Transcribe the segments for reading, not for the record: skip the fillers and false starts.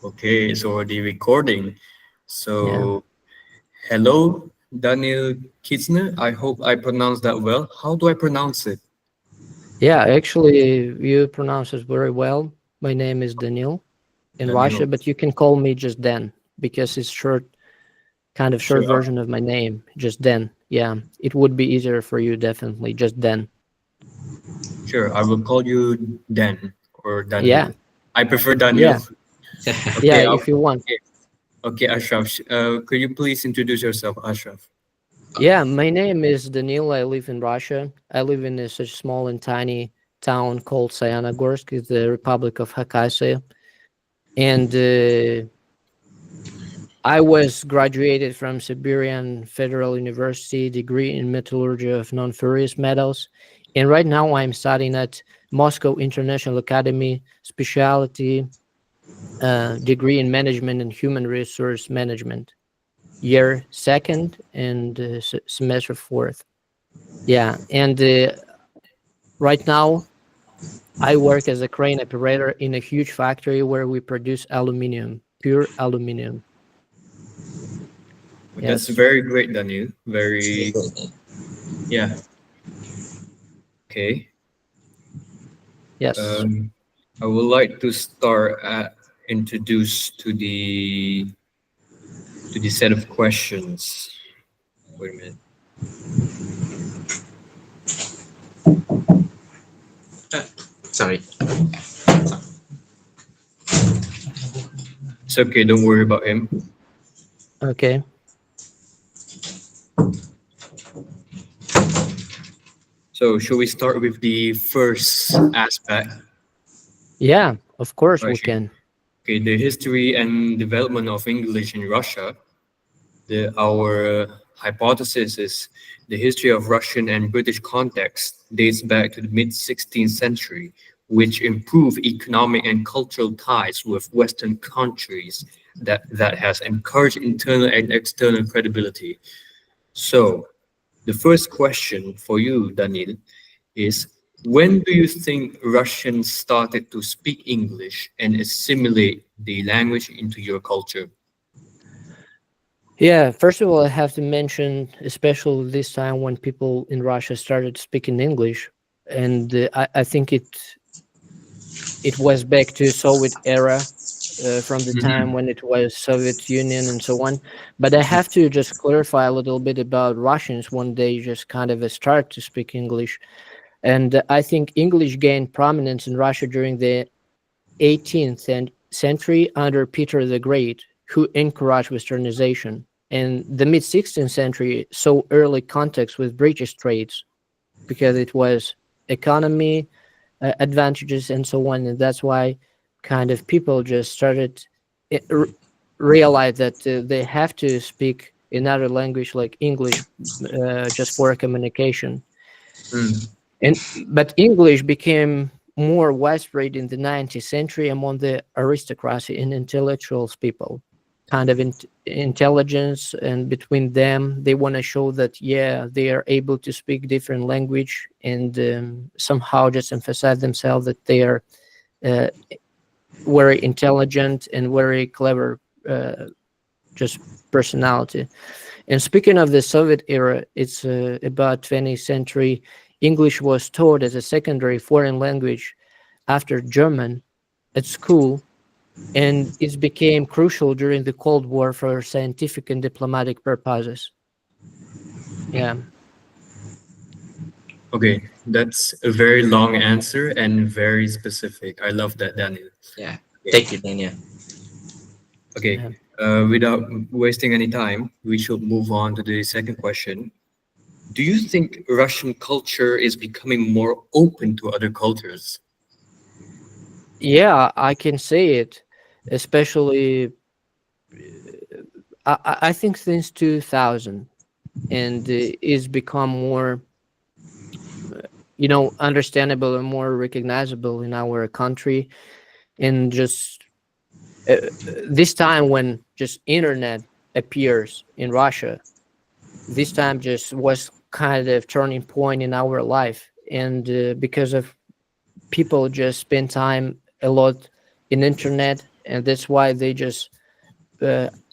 Okay, it's already recording. Yeah. So, hello, Danil Kizhner. I hope I pronounced that well. How do I pronounce it? Yeah, actually, you pronounce it very well. My name is Danil in Russia, Danil. but you can call me just Dan because it's short, kind of short Sure, version of my name, just Dan. Yeah, it would be easier for you, definitely, just Dan. sure. I will call you Dan or Yeah, Danil. I prefer Danil. yeah, yeah, Okay, if you want. okay, okay, Ashraf. Could you please introduce yourself, Ashraf? Yeah, my name is Danil. I live in Russia. I live in such a small and tiny town called Sayanogorsk, it's the Republic of Khakassia. And I was graduated from Siberian Federal University, degree in metallurgy of non-ferrous metals, and right now I'm studying at Moscow International Academy, specialty degree in management and human resource management, year second and semester fourth. Yeah, and right now I work as a crane operator in a huge factory where we produce aluminum, pure aluminum. That's Yes, very great, Danil. Very, yeah. Okay. yes. Um, I would like to start at introduce to the set of questions. Wait a minute. Sorry. It's okay. Don't worry about him. Okay. So, should we start with the first aspect? Yeah, of course we Right. can. Okay, the history and development of English in Russia. Our hypothesis is the history of Russian and British context dates back to the mid 16th century, which improved economic and cultural ties with Western countries that has encouraged internal and external credibility. So, the first question for you, Danil, is when do you think Russians started to speak English and assimilate the language into your culture? Yeah, first of all, I have to mention, especially this time when people in Russia started speaking English, and I think it was back to Soviet era, from the time Mhm. when it was Soviet Union and so on. But I have to just clarify a little bit about Russians when they just kind of start to speak English. And I think English gained prominence in Russia during the 18th century under Peter the Great, who encouraged Westernization. And the mid 16th century saw early contacts with British trades because it was economy advantages and so on. And that's why kind of people just started uh, r- realize that they have to speak another language like English just for communication. Mm. And but English became more widespread in the 19th century among the aristocracy and intellectuals people. Kind of intelligence, and between them, they want to show that yeah, they are able to speak different language and somehow just emphasize themselves that they are uh, very intelligent and very clever, just personality. And speaking of the Soviet era, it's about 20th century. English was taught as a secondary foreign language after German at school, and it became crucial during the Cold War for scientific and diplomatic purposes. Yeah, Okay, that's a very long answer and very specific. I love that, Daniel. Yeah. Okay, Thank you, Daniel. okay. yeah. Without wasting any time, we should move on to the second question. Do you think Russian culture is becoming more open to other cultures? Yeah, I can say it, especially I think since 2000, and it's become more understandable and more recognizable in our country. And just uh, this time when just internet appears in Russia, this time just was kind of turning point in our life. And because of people just spend time a lot in internet, and that's why they just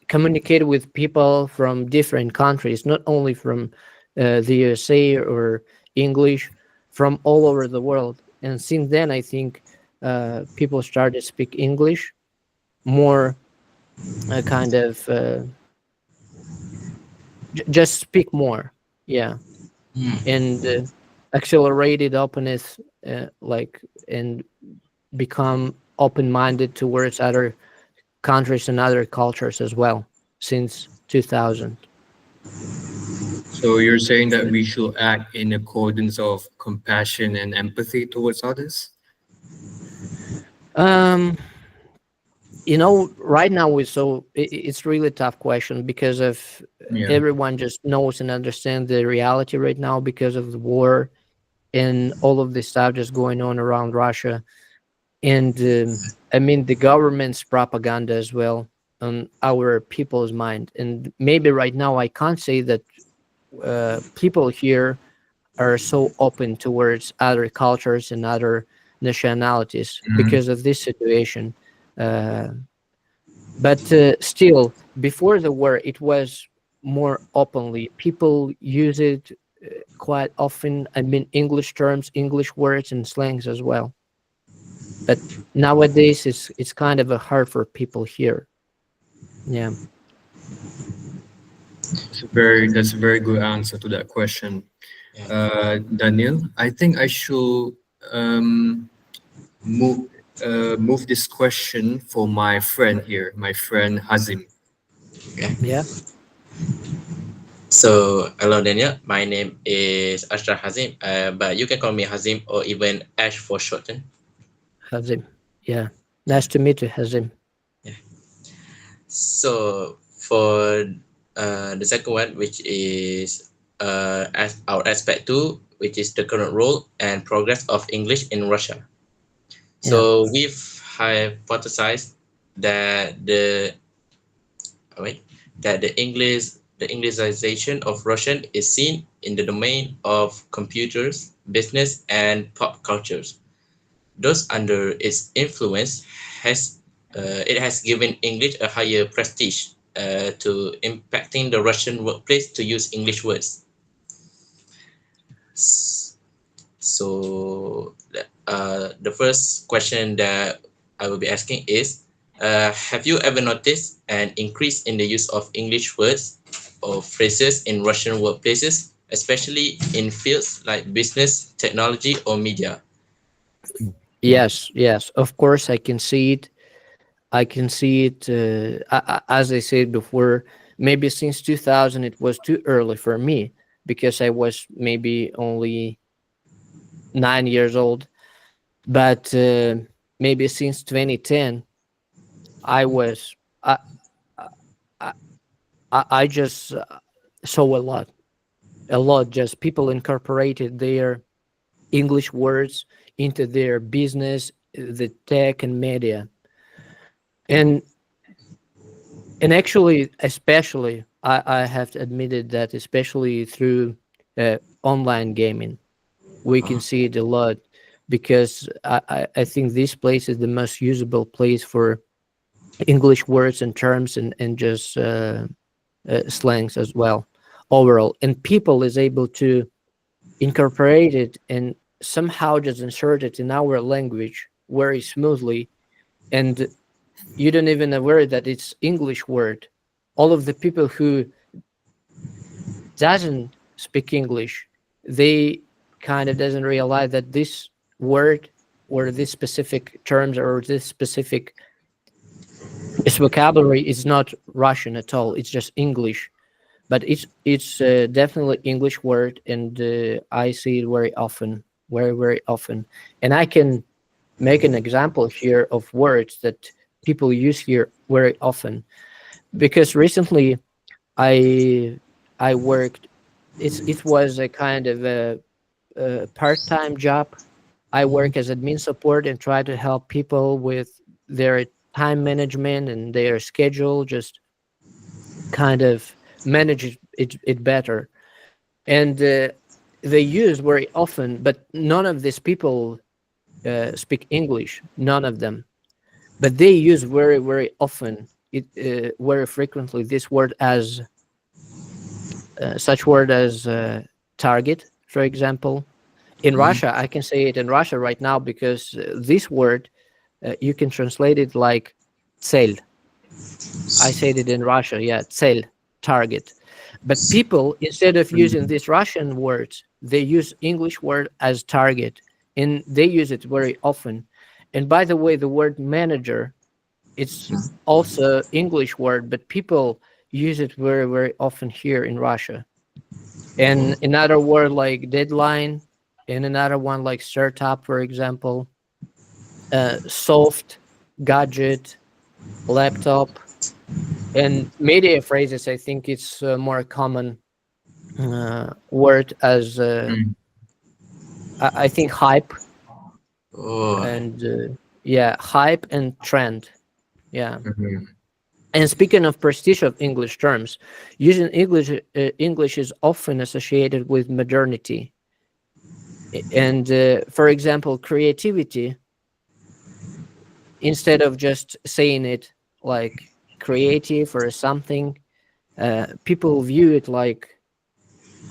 communicate with people from different countries, not only from the USA or English, from all over the world. And since then, I think people started to speak English more, kind of just speak more, yeah, and accelerated openness, and become open-minded towards other countries and other cultures as well since 2000. So you're saying that we should act in accordance of compassion and empathy towards others? Um, right now it's really a tough question because of Yeah. everyone just knows and understands the reality right now because of the war and all of this stuff just going on around Russia. And I mean, the government's propaganda as well on our people's mind. And maybe right now I can't say that people here are so open towards other cultures and other nationalities because of this situation. Uh, but still, before the war, it was more openly. People use it quite often. I mean, English terms, English words, and slangs as well. But nowadays, it's kind of hard for people here. Yeah. That's a very good answer to that question. Danil, I think I should move move this question for my friend here, my friend Hazim. Okay. Yeah. So, hello Daniel. My name is Ashyraf Hazim, but you can call me Hazim or even Ash for shorten. Hazim. Yeah. Nice to meet you, Hazim. So, for the second one, which is as our aspect two, which is the current role and progress of English in Russia. So we've hypothesized that the Englishization of Russian is seen in the domain of computers, business, and pop cultures. Thus, under its influence, it has given English a higher prestige to impacting the Russian workplace to use English words. So, the first question that I will be asking is, have you ever noticed an increase in the use of English words or phrases in Russian workplaces, especially in fields like business, technology, or media? Yes. Of course, I can see it. As I said before, maybe since 2000 it was too early for me because I was maybe only 9 years old. But maybe since 2010, I was I I, I just saw a lot. Just people incorporated their English words into their business, the tech and media, and actually, especially, I have admitted that especially through online gaming, we can see it a lot because I think this place is the most usable place for English words and terms and just slangs as well overall. And people is able to incorporate it and somehow just insert it in our language very smoothly. And you don't even aware that it's English word. All of the people who doesn't speak English, they kind of doesn't realize that this word or this specific terms or this specific vocabulary is not Russian at all. It's just English, but it's definitely English word, and I see it very often, very often. And I can make an example here of words that people use here very often, because recently I worked. It was a kind of a part-time job. I work as admin support and try to help people with their time management and their schedule, just kind of manage it better. And they use very often, but none of these people speak English. None of them. but they use very, very often, very frequently, this word as such word as target, for example. In Mhm. Russia, I can say it in Russia right now because this word you can translate it like цель. I said it in Russia, yeah, цель, target. But people, instead of using Mm. these Russian words, they use English word as target, and they use it very often. And by the way, the word manager, it's also English word, but people use it very, very often here in Russia. And another word like deadline, and another one like startup, for example, soft, gadget, laptop, and media phrases. I think it's a more common word as Mm. I think hype Oh, and yeah, hype and trend. Yeah. Mhm. And speaking of prestige of English terms, using English is often associated with modernity. And for example, creativity, instead of just saying it like creative or something, people view it like,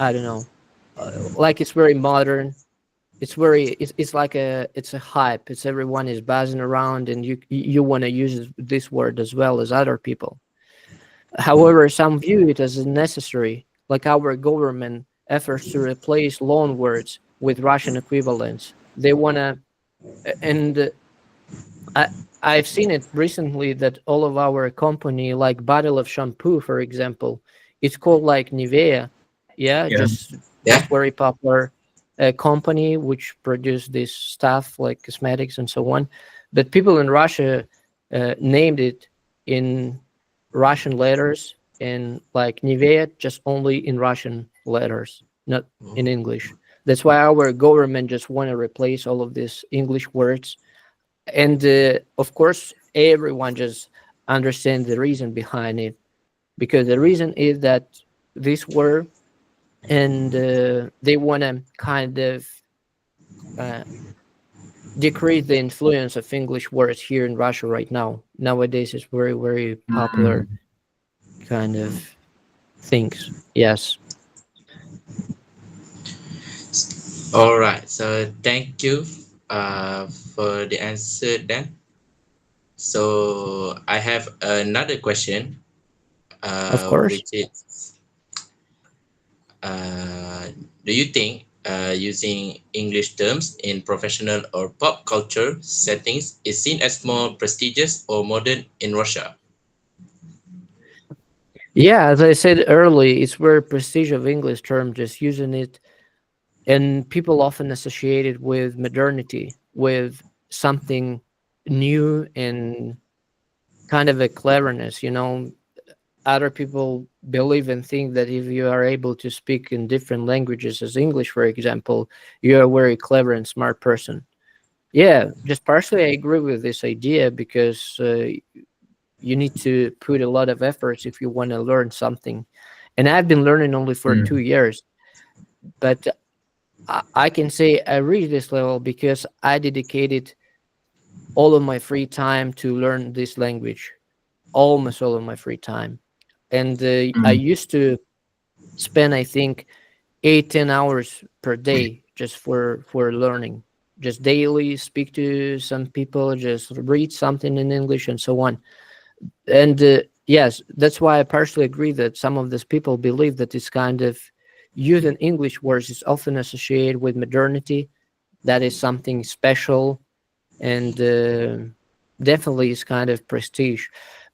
I don't know, like it's very modern. It's like it's a hype. It's everyone is buzzing around, and you want to use this word as well as other people. However, some view it as necessary, like our government efforts to replace loan words with Russian equivalents. They want to, and I, I've seen it recently that all of our company, like bottle of shampoo, for example, it's called like Nivea. Yeah, Yeah. yeah. just very popular company which produce this stuff like cosmetics and so on. But people in Russia named it in Russian letters, and like Nivea just only in Russian letters, not in English. That's why our government just want to replace all of these English words, and of course everyone just understands the reason behind it, because the reason is that this word, and they want to kind of uh, decrease the influence of English words here in Russia right now. Nowadays it's very, very popular Mm. kind of things. Yes. All right. So thank you for the answer then. So I have another question, Of course. which is, uh, do you think using English terms in professional or pop culture settings is seen as more prestigious or modern in Russia? Yeah, as I said earlier, it's very prestige of English term, just using it, and people often associate it with modernity, with something new and kind of a cleverness. Other people believe and think that if you are able to speak in different languages, as English, for example, you're a very clever and smart person. Yeah, just partially I agree with this idea, because you need to put a lot of efforts if you want to learn something. And I've been learning only for Mm. 2 years, but I can say I reached this level because I dedicated all of my free time to learn this language, almost all of my free time. And I Mm. used to spend, I think, 8-10 hours per day just for learning, just daily speak to some people, just read something in English and so on. And yes, that's why I partially agree that some of these people believe that this kind of using English words is often associated with modernity. That is something special, and definitely is kind of prestige,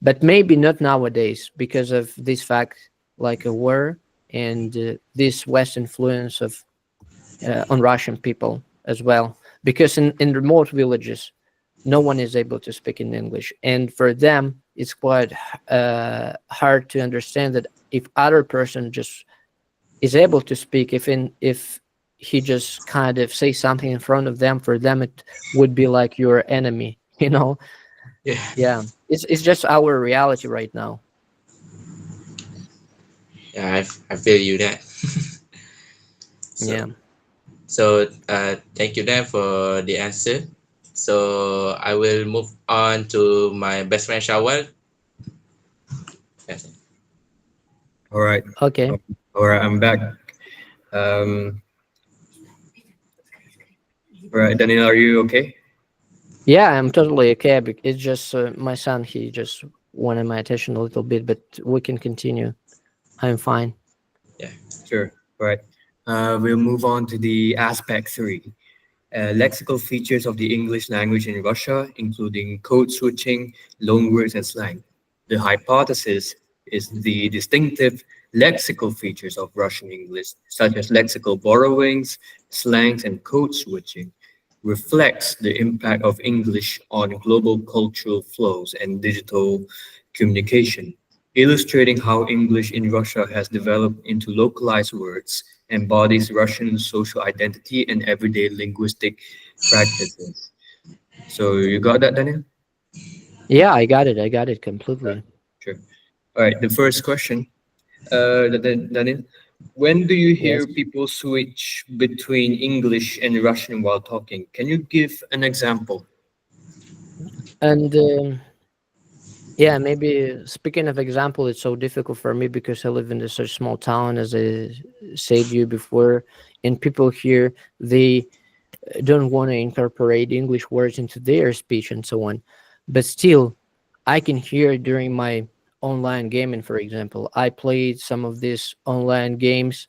but maybe not nowadays because of this fact, like a war, and this West influence of on Russian people as well. Because in remote villages, no one is able to speak in English, and for them, it's quite hard to understand that if other person just is able to speak, if he just kind of say something in front of them, for them it would be like your enemy. Yeah, Yeah, it's just our reality right now. yeah, I feel you that. So Yeah. so thank you Dan for the answer. So I will move on to my best friend Syawal. Yes. All right. Okay. All right, I'm back. Um, all right, Danil, are you okay? Yeah, I'm totally okay. It's just my son. He just wanted my attention a little bit, but we can continue. I'm fine. Yeah. Sure. All right. We'll move on to the aspect three. Lexical features of the English language in Russia, including code switching, loanwords, and slang. The hypothesis is the distinctive lexical features of Russian English, such as lexical borrowings, slangs, and code switching, reflects the impact of English on global cultural flows and digital communication, illustrating how English in Russia has developed into localized words, embodies Russian social identity and everyday linguistic practices. So you got that, Daniel? Yeah, I got it. I got it completely. Sure. All right. The first question, Daniel, when do you Yes. hear people switch between English and Russian while talking? Can you give an example? And yeah, maybe speaking of example, it's so difficult for me because I live in such small town, as I said you before, and people here they don't want to incorporate English words into their speech and so on. But still, I can hear during my online gaming, for example. I played some of these online games,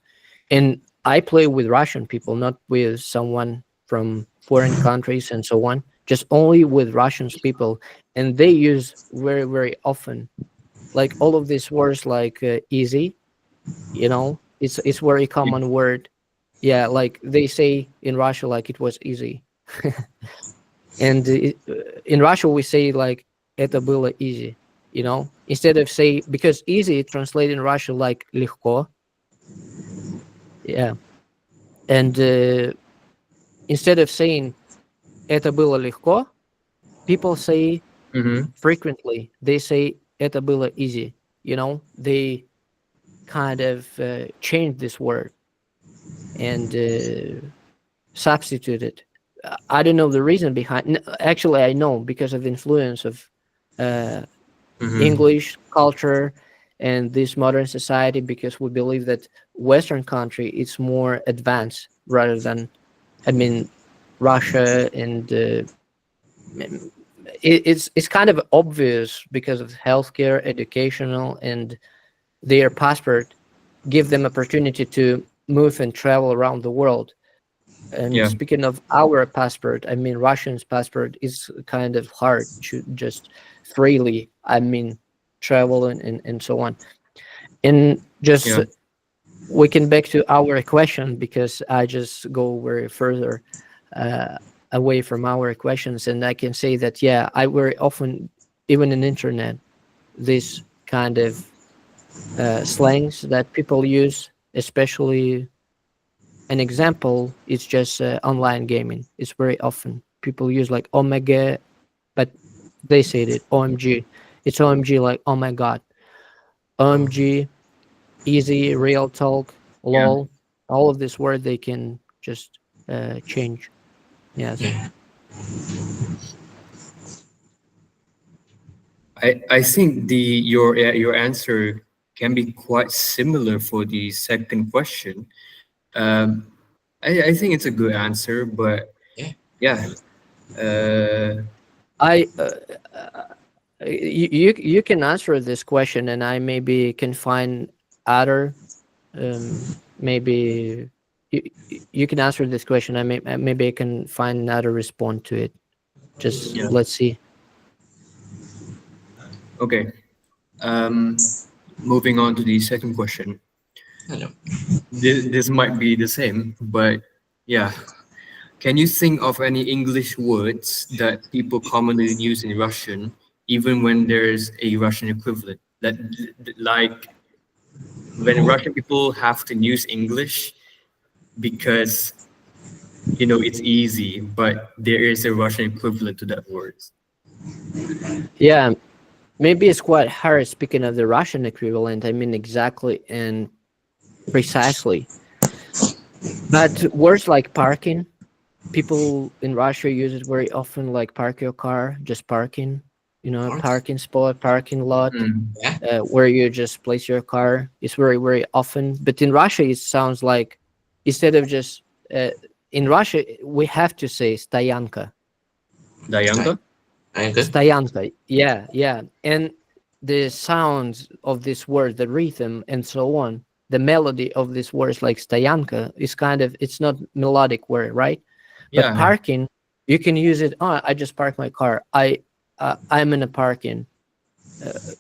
and I play with Russian people, not with someone from foreign countries and so on. Just only with Russian people, and they use very very often like all of these words like easy. It's very common word. Yeah, like they say in Russia, like it was easy. And in Russia we say like это было easy, instead of say, because easy translated in Russia like легко. Yeah. And instead of saying это было легко, people say Mm-hmm. frequently, they say это было easy. They kind of change this word and substitute it. I don't know the reason behind. Actually, I know, because of the influence of uh, Mm-hmm. English culture and this modern society, because we believe that Western country is more advanced rather than, I mean, Russia. And it's kind of obvious because of healthcare, educational, and their passport give them opportunity to move and travel around the world. And Yeah. speaking of our passport, I mean, Russian's passport is kind of hard to just freely, I mean, travel and so on. And just Yeah. we can back to our question, because I just go very further away from our questions. And I can say that, yeah, I very often, even in internet, this kind of slangs that people use, especially an example is just online gaming. It's very often people use like omega, but they say it OMG. It's OMG, like oh my god. Oh. OMG, easy, real talk, Yeah. lol. All of this word they can just change. Yes. Yeah. I think your answer can be quite similar for the second question. Um, I think it's a good answer, but Yeah. yeah, uh, I you can answer this question, and I maybe can find other maybe you, you can answer this question. Maybe I can find another response to it. Just yeah. let's see. Okay. Moving on to the second question. I know. This might be the same, but yeah. Can you think of any English words that people commonly use in Russian, even when there's a Russian equivalent? That, like, when Russian people have to use English because it's easy, but there is a Russian equivalent to that word. Yeah, maybe it's quite hard speaking of the Russian equivalent. I mean, exactly and precisely. But words like parking, people in Russia use it very often, like park your car, just parking, Park? parking spot, parking lot, Mm. Yeah. where you just place your car. It's very, very often. But in Russia, it sounds like instead of just in Russia, we have to say stoyanka. Dayanka? I'm good. Stoyanka. Yeah, yeah. And the sounds of this word, the rhythm, and so on, the melody of these words, like stoyanka, is kind of, it's not melodic word, right? But Yeah. parking, you can use it. Oh, I just parked my car. I'm in a parking.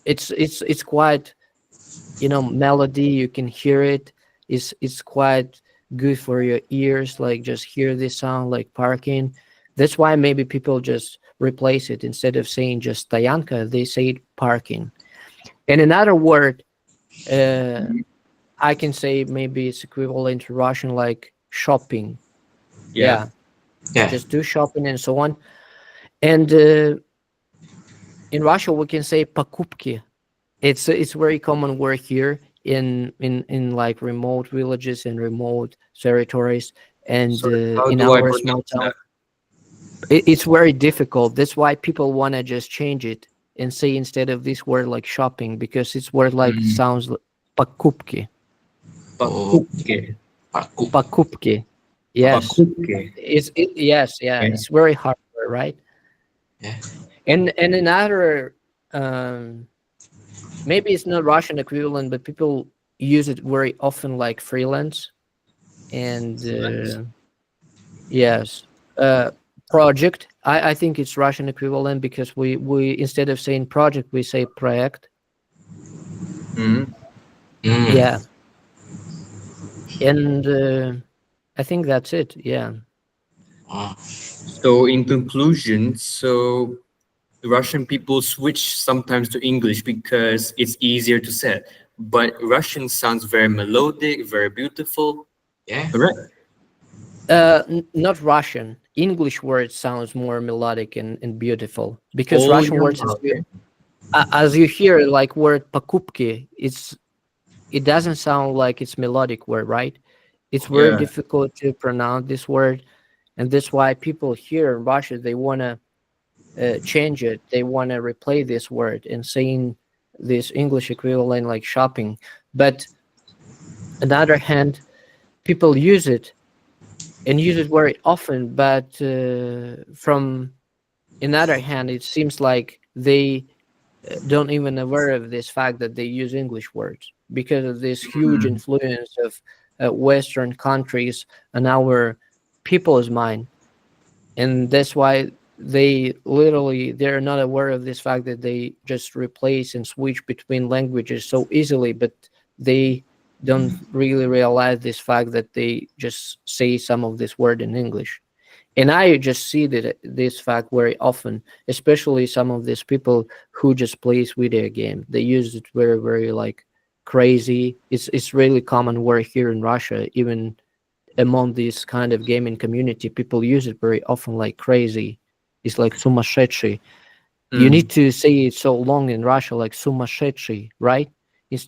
It's quite, melody. You can hear it. It's quite good for your ears. Like just hear this sound, like parking. That's why maybe people just replace it instead of saying just stoyanka. They say it parking. And another word, uh, I can say maybe it's equivalent to Russian, like shopping. Yeah. Yeah, Yeah. just do shopping and so on. And in Russia, we can say покупки. It's very common word here in like remote villages and remote territories, and Sorry, how in do I our small pronounce town. that? It's very difficult. That's why people want to just change it and say instead of this word like shopping, because this word like Mm. sounds покупки. Oh, Pakupke. Paku. Покупки. Yes. Pakupke. Yes, yeah. Yeah. It's very hard, right? Yeah. And another, um maybe it's not Russian equivalent, but people use it very often, like freelance and Freelance. yes, uh, project. I think it's Russian equivalent because we instead of saying project, we say проект. Mm. Mm. Yeah, and I think that's it. Yeah. Oh, So in conclusion, so Russian people switch sometimes to English because it's easier to say. But Russian sounds very melodic, very beautiful. yeah. Correct. Not Russian. English word sounds more melodic and beautiful because Oh, Russian yeah. words, Okay. as you hear, like word покупки, it doesn't sound like it's melodic word, right? It's very Yeah. difficult to pronounce this word, and that's why people here in Russia, they want to change it. They want to replace this word and saying this English equivalent like shopping. But on the other hand, people use it and use it very often. But from another hand, it seems like they don't even aware of this fact that they use English words because of this huge Mm. influence of Western countries on our people's mind, and that's why they're not aware of this fact that they just replace and switch between languages so easily, but they don't really realize this fact that they just say some of this word in English. And I just see that this fact very often, especially some of these people who just plays video game. They use it very, very like crazy. It's really common word here in Russia, even among this kind of gaming community. People use it very often like crazy. It's like сумасшедший. You Mm. need to say it so long in Russia, like сумасшедший, right?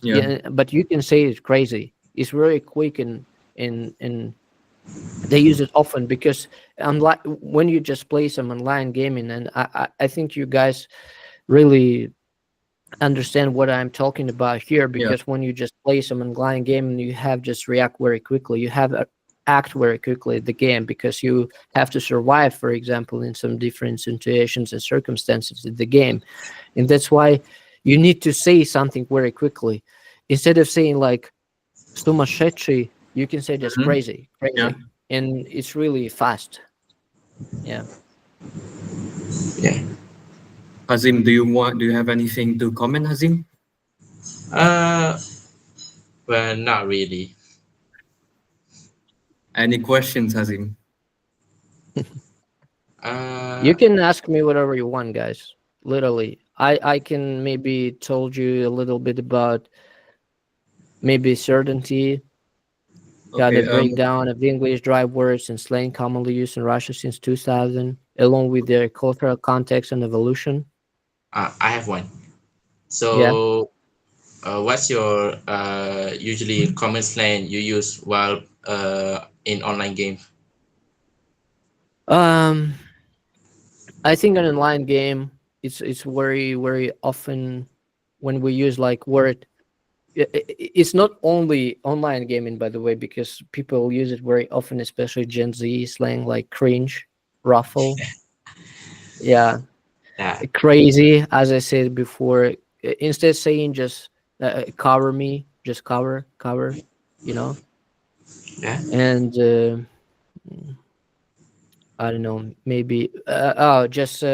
Yeah. Yeah, but you can say it crazy. It's very quick and they use it often because unlike when you just play some online gaming, and I think you guys really understand what I'm talking about here, Yeah. because when you just play some online game and you have just react very quickly, you have act very quickly at the game because you have to survive, for example, in some different situations and circumstances in the game, and that's why you need to say something very quickly instead of saying like сумасшедший. You can say just Mhm. crazy, Yeah. crazy, and it's really fast. Yeah. Yeah. Hazim, do you have anything to comment, Hazim? Uh, well, not really. Any questions, Hazim? Uh, You can ask me whatever you want, guys. Literally, I can maybe told you a little bit about maybe certainty, got a Okay. breakdown of English dry words and slang commonly used in Russia since 2000, along with their cultural context and evolution. I have one. Yeah. So, what's your usually common slang you use while in online games? Um, I think an online game, it's very often when we use like word. It's not only online gaming, by the way, because people use it very often, especially Gen Z slang like cringe, ruffle, yeah, Yeah, crazy. As I said before, instead saying just cover me, just cover, you know, yeah. and I don't know, maybe just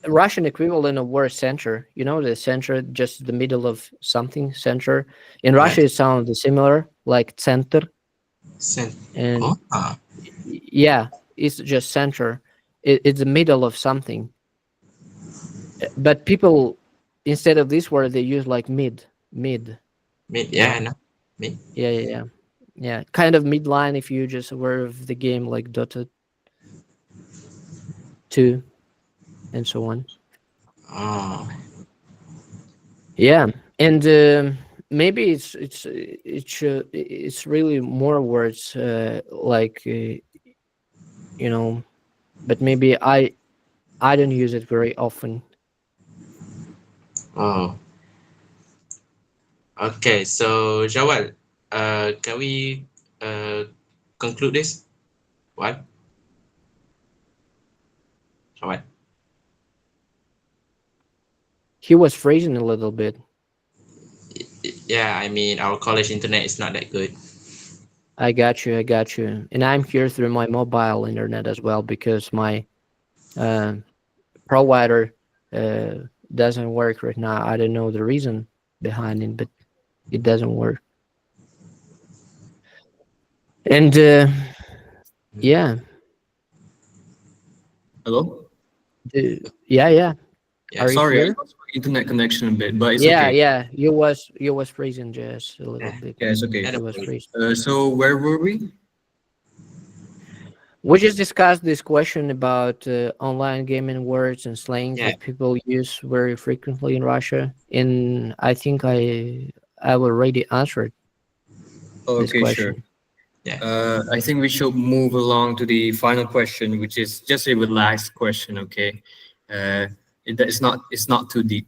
Russian equivalent of word center. You know, the center, just the middle of something. Center in Russia, Right. it sounds similar, like center, Sent. and Oh, yeah, it's just center. It's the middle of something. But people, instead of this word, they use like mid. mid. You Yeah, I know, know. Mid. yeah. Kind of midline if you just aware of the game, like Dota 2 and so on. Oh, Yeah, and maybe it's really more words like you know, but maybe I don't use it very often. oh. Okay. So, Jawal, can we uh conclude this? What? Jawal. He was phrasing a little bit. Yeah, I mean, our college internet is not that good. I got you, and I'm here through my mobile internet as well because my uh, provider uh, doesn't work right now. I don't know the reason behind it, but it doesn't work. And yeah, Hello? yeah. Yeah. Are you Sorry, I here? lost my internet connection a bit, but it's Yeah, okay. yeah. You was freezing just a little Yeah. bit. Yeah, it's okay. Yeah, no You was worries. freezing. So where were we? We just discussed this question about online gaming words and slangs Yeah. that people use very frequently in Russia. And I think I already answered this Okay, sure. question. Yeah. I think we should move along to the final question, which is just a relaxed question. Okay, it's not too deep.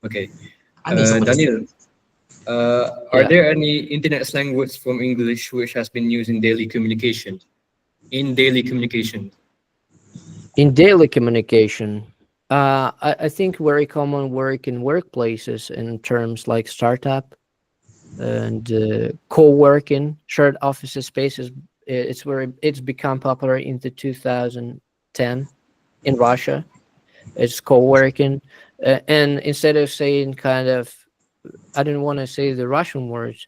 Okay, I need some understanding. Danil, are Yeah. there any internet slang words from English which has been used in daily communication? In daily communication. In daily communication, I think very common work in workplaces in terms like startup and co-working, shared office spaces. It's become popular into 2010 in Russia. It's co-working, and instead of saying kind of, I didn't want to say the Russian words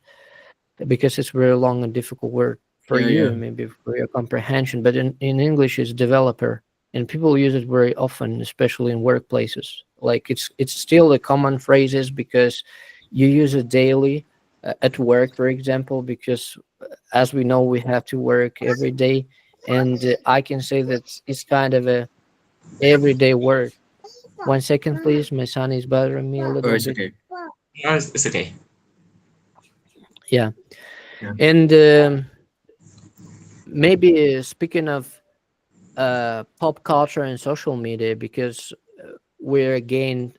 because it's very long and difficult word for Yeah, you, yeah. maybe for your comprehension. But in English, it's developer, and people use it very often, especially in workplaces. Like it's still a common phrases because you use it daily at work, for example, because as we know, we have to work every day, and I can say that it's kind of a everyday word. 1 second, please. My son is bothering me a Oh, little it's bit. okay. No, it's okay. Yeah, Yeah. and maybe speaking of pop culture and social media, because we're gained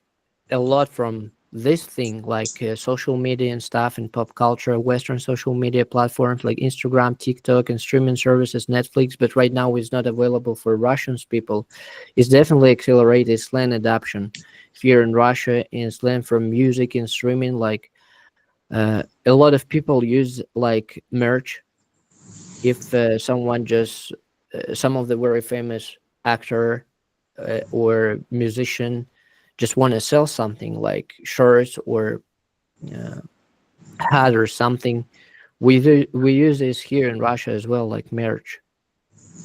a lot from this thing, like social media and stuff, and pop culture, Western social media platforms like Instagram, TikTok, and streaming services, Netflix. But right now, it's not available for Russian people. It's definitely accelerated slang adoption here in Russia, and slang for music and streaming, like a lot of people use like merch. If someone just some of the very famous actor or musician just want to sell something like shirts or uh, hat or something, we use this here in Russia as well, like merch,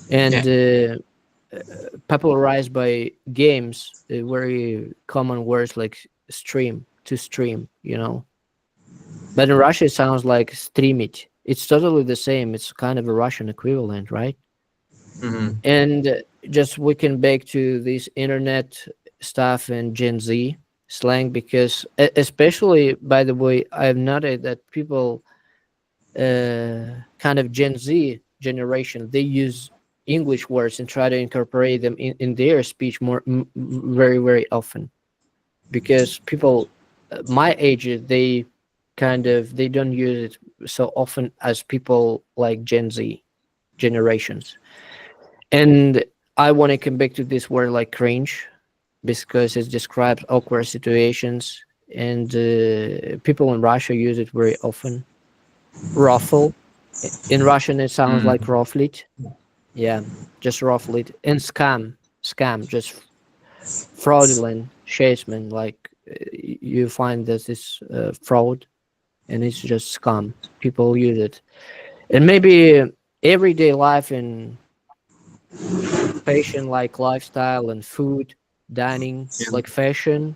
Yeah. and popularized by games, very common words like stream, to stream, but in Russia it sounds like stream it. It's totally the same. It's kind of a Russian equivalent, right? Mm-hmm. And just we can back to this internet stuff and Gen Z slang because especially, by the way, I've noted that people kind of Gen Z generation, they use English words and try to incorporate them in their speech very, very often. Because people my age, they don't use it so often as people like Gen Z generations. And I want to come back to this word like cringe, because it describes awkward situations, and people in Russia use it very often. Ruffle, in Russian it sounds like Mm. rufflet. Yeah, just rufflet. And scam, just fraudulent chasement. Like you find that this fraud, and it's just scam. People use it, and maybe everyday life in fashion, like lifestyle and food, dining, Yeah. like fashion.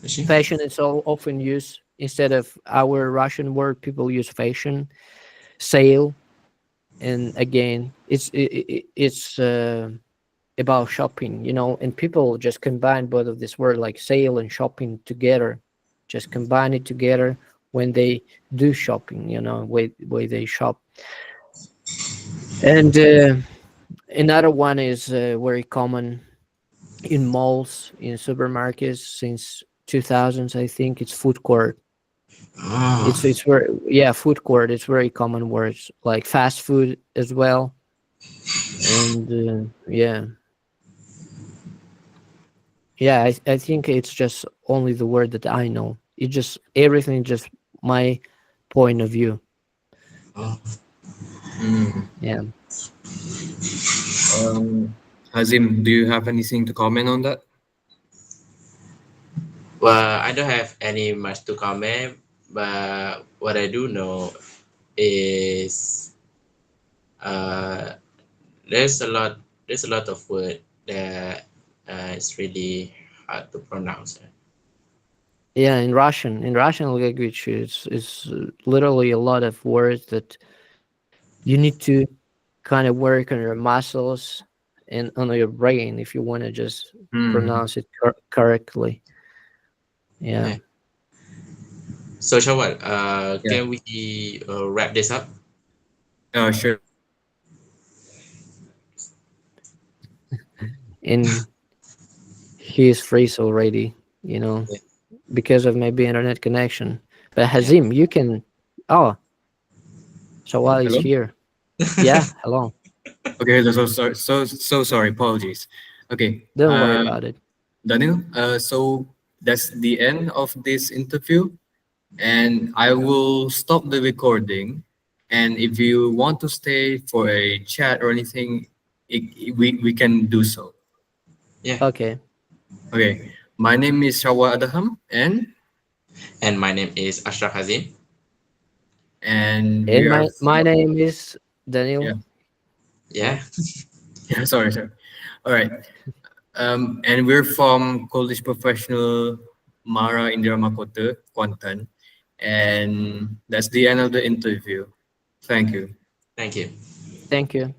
Machine? Fashion is all often used instead of our Russian word. People use fashion, sale, and again, it's about shopping, and people just combine both of this word like sale and shopping together, just combine it together when they do shopping, way they shop. And another one is very common in malls, in supermarkets since 2000s. I think it's food court. Oh, It's very, yeah, food court. It's very common words like fast food as well. And I think it's just only the word that I know. It just everything just my point of view. oh. Mm. Yeah. Hazim, do you have anything to comment on that? Well, I don't have any much to comment, but what I do know is uh, there's a lot there's a lot of word that it's really hard to pronounce. Yeah, in Russian language, it's literally a lot of words that you need to kind of work on your muscles and on your brain if you want to just Mm. pronounce it correctly. Yeah. Yeah. So, Syawal, Yeah. can we wrap this up? Sure. And he is freeze already, you know, Yeah. because of maybe internet connection. But Yeah. Hazim, you can. Oh, Syawal is Hello. here. Yeah, hello. Okay. So sorry. Apologies. Okay. Don't worry about it. Danil. So that's the end of this interview, and I will stop the recording. And if you want to stay for a chat or anything, we can do so. Yeah. Okay. Okay. My name is Syawal Adham, And my name is Ashraf Hazim. and we And are my name is Danil. yeah. Yeah. Yeah, sorry. All right. And we're from College Professional Mara Indira MAHKOTA, Kuantan. And that's the end of the interview. Thank you. Thank you. Thank you.